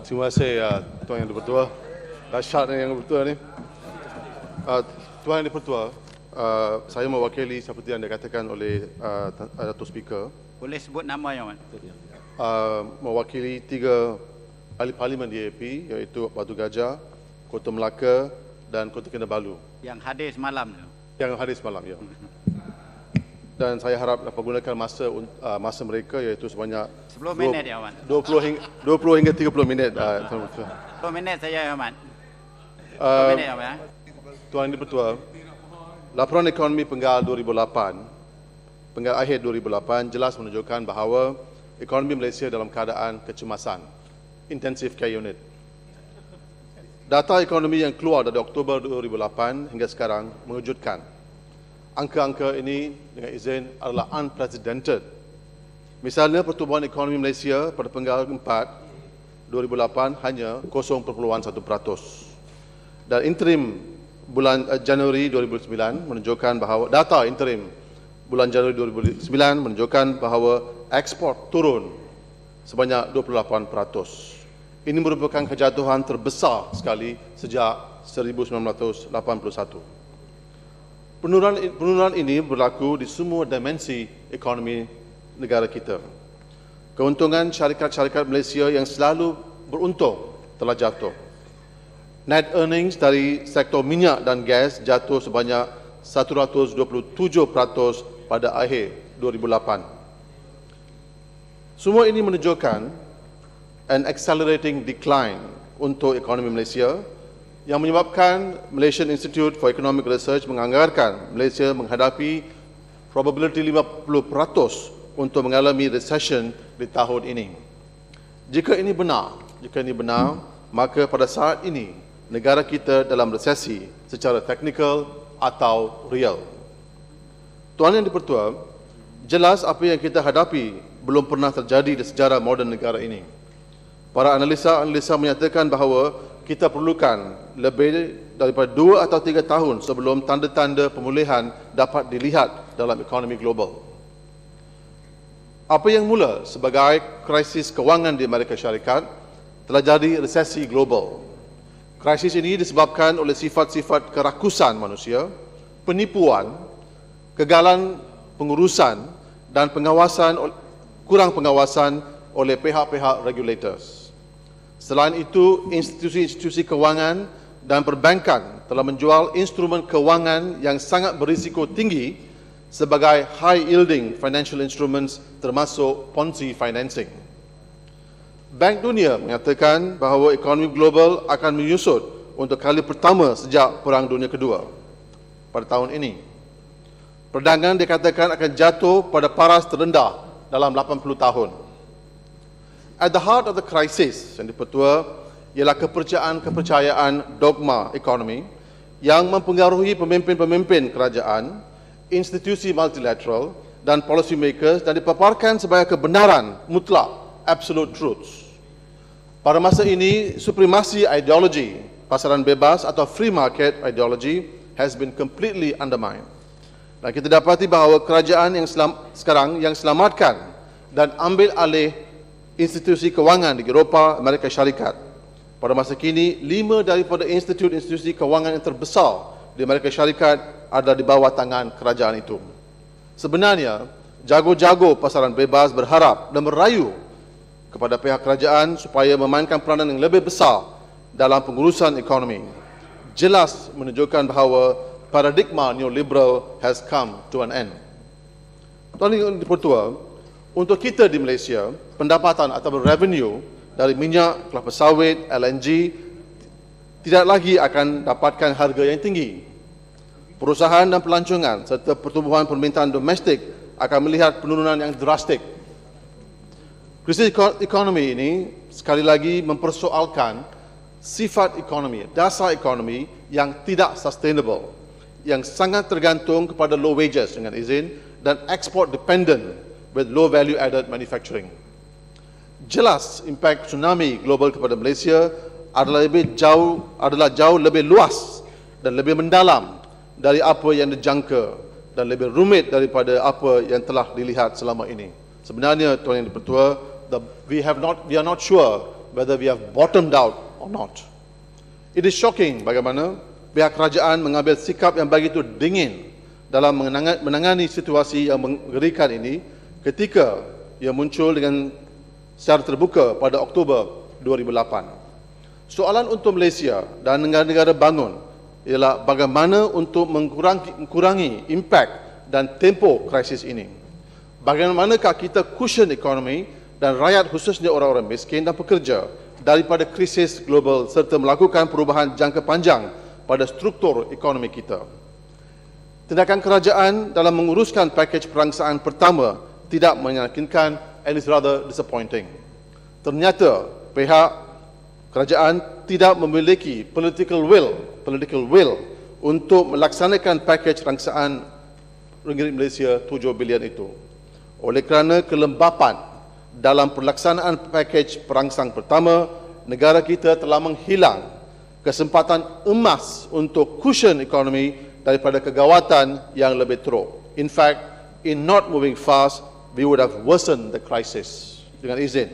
Terima kasih Tuan Yang Dipertua. Dahsyat Yang Dipertua ni. Tuan Yang Dipertua, saya mewakili seperti yang dikatakan oleh Datuk Speaker. Boleh sebut nama yang mana? Mewakili 3 ahli parlimen DAP iaitu Batu Gajah, Kota Melaka dan Kota Kinabalu. Yang hadir semalam tu. Yang hadir semalam, ya. Dan saya harap dapat gunakan masa mereka iaitu sebanyak 10 minit ya, Wan. 20 hingga 30 minit. 10 minit saja, Ahmad. 10 minit, Ahmad. Tuan Yang Dipertua, laporan ekonomi penggal 2008, penggal akhir 2008 jelas menunjukkan bahawa ekonomi Malaysia dalam keadaan kecemasan. Intensive Care Unit. Data ekonomi yang keluar dari Oktober 2008 hingga sekarang mengejutkan. Angka-angka ini dengan izin adalah unprecedented. Misalnya pertumbuhan ekonomi Malaysia pada penggal 4 2008 hanya 0.1%. Dan interim bulan Januari 2009 menunjukkan bahawa data interim bulan Januari 2009 menunjukkan bahawa ekspor turun sebanyak 28%. Ini merupakan kejatuhan terbesar sekali sejak 1981. Penurunan ini berlaku di semua dimensi ekonomi negara kita. Keuntungan syarikat-syarikat Malaysia yang selalu beruntung telah jatuh. Net earnings dari sektor minyak dan gas jatuh sebanyak 127% pada akhir 2008. Semua ini menunjukkan an accelerating decline untuk ekonomi Malaysia yang menyebabkan Malaysian Institute for Economic Research menganggarkan Malaysia menghadapi probability 50% untuk mengalami recession di tahun ini. Jika ini benar, maka pada saat ini negara kita dalam resesi secara teknikal atau real. Tuan Yang Dipertua, jelas apa yang kita hadapi belum pernah terjadi di sejarah moden negara ini. Para analisa menyatakan bahawa kita perlukan lebih daripada 2 atau 3 tahun sebelum tanda-tanda pemulihan dapat dilihat dalam ekonomi global. Apa yang mula sebagai krisis kewangan di Amerika Syarikat telah jadi resesi global. Krisis ini disebabkan oleh sifat-sifat kerakusan manusia, penipuan, kegagalan pengurusan dan kurang pengawasan oleh pihak-pihak regulators. Selain itu, institusi-institusi kewangan dan perbankan telah menjual instrumen kewangan yang sangat berisiko tinggi sebagai high-yielding financial instruments termasuk Ponzi financing. Bank Dunia menyatakan bahawa ekonomi global akan menyusut untuk kali pertama sejak Perang Dunia Kedua pada tahun ini. Perdagangan dikatakan akan jatuh pada paras terendah dalam 80 tahun. At the heart of the crisis, Yang Dipertua, ialah kepercayaan dogma ekonomi yang mempengaruhi pemimpin-pemimpin kerajaan, institusi multilateral dan policy makers dan dipaparkan sebagai kebenaran mutlak, absolute truths. Pada masa ini, supremasi ideologi pasaran bebas atau free market ideology has been completely undermined. Dan kita dapati bahawa kerajaan yang sekarang yang selamatkan dan ambil alih institusi kewangan di Eropah, Amerika Syarikat. Pada masa kini, 5 daripada institusi kewangan yang terbesar di Amerika Syarikat ada di bawah tangan kerajaan itu. Sebenarnya, jago-jago pasaran bebas berharap dan merayu kepada pihak kerajaan supaya memainkan peranan yang lebih besar dalam pengurusan ekonomi. Jelas menunjukkan bahawa paradigma neoliberal has come to an end. Tuan Yang Dipertua, untuk kita di Malaysia, pendapatan atau revenue dari minyak, kelapa sawit, LNG tidak lagi akan dapatkan harga yang tinggi. Perusahaan dan pelancongan serta pertumbuhan permintaan domestik akan melihat penurunan yang drastik. Krisis ekonomi ini sekali lagi mempersoalkan sifat ekonomi, dasar ekonomi yang tidak sustainable, yang sangat tergantung kepada low wages dengan izin dan export dependent with low value added manufacturing. Jelas impak tsunami global kepada Malaysia adalah jauh lebih luas dan lebih mendalam dari apa yang dijangka dan lebih rumit daripada apa yang telah dilihat selama ini. Sebenarnya Tuan Yang Dipertua, we are not sure whether we have bottomed out or not. It is shocking bagaimana pihak kerajaan mengambil sikap yang begitu dingin dalam menangani situasi yang mengerikan ini ketika ia muncul dengan secara terbuka pada Oktober 2008. Soalan untuk Malaysia dan negara-negara bangun ialah bagaimana untuk mengurangi impak dan tempo krisis ini. Bagaimanakah kita cushion ekonomi dan rakyat khususnya orang-orang miskin dan pekerja daripada krisis global serta melakukan perubahan jangka panjang pada struktur ekonomi kita. Tindakan kerajaan dalam menguruskan pakej perangsaan pertama tidak meyakinkan and is rather disappointing. Ternyata pihak kerajaan tidak memiliki political will untuk melaksanakan pakej perangsaan ringgit Malaysia 7 bilion itu. Oleh kerana kelembapan dalam pelaksanaan pakej perangsang pertama, negara kita telah menghilang kesempatan emas untuk cushion ekonomi daripada kegawatan yang lebih teruk. In fact, in not moving fast, we would have worsened the crisis. Dengan izin.